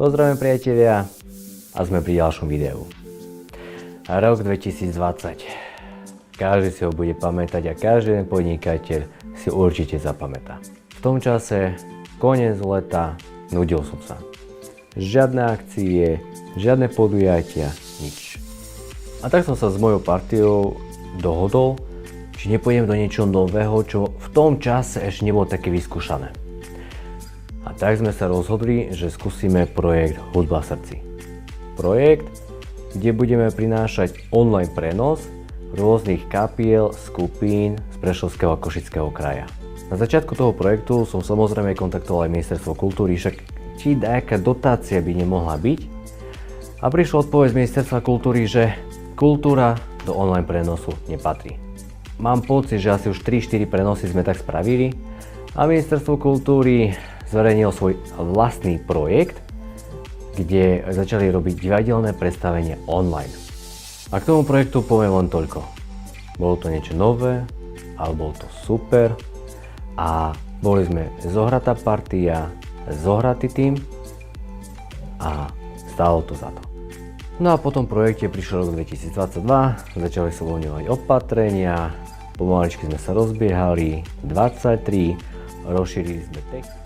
Pozdravujem priatelia a sme pri ďalšom videu. Rok 2020. Každý si ho bude pamätať a každý jeden podnikateľ si určite zapamätá. V tom čase, koniec leta, nudil som sa. Žiadne akcie, žiadne podujatia, nič. A tak som sa s mojou partiou dohodol, či nepôjdem do niečoho nového, čo v tom čase ešte nebolo také vyskúšané. A tak sme sa rozhodli, že skúsime projekt Hudba v srdci. Projekt, kde budeme prinášať online prenos rôznych kapiel, skupín z Prešovského a Košického kraja. Na začiatku toho projektu som samozrejme kontaktoval aj Ministerstvo kultúry, však či nejaká dotácia by nemohla byť. A prišla odpoveď z Ministerstva kultúry, že kultúra do online prenosu nepatrí. Mám pocit, že asi už 3-4 prenosy sme tak spravili a Ministerstvo kultúry zverejnil svoj vlastný projekt, kde začali robiť divadelné predstavenie online. A k tomu projektu poviem len toľko. Bolo to niečo nové, ale bolo to super a boli sme zohratá partia, zohratý tým a stálo to za to. No a po tom projekte prišiel rok 2022, začali sa uvoľňovať opatrenia, pomaličky sme sa rozbiehali, 23, rozšírili sme text.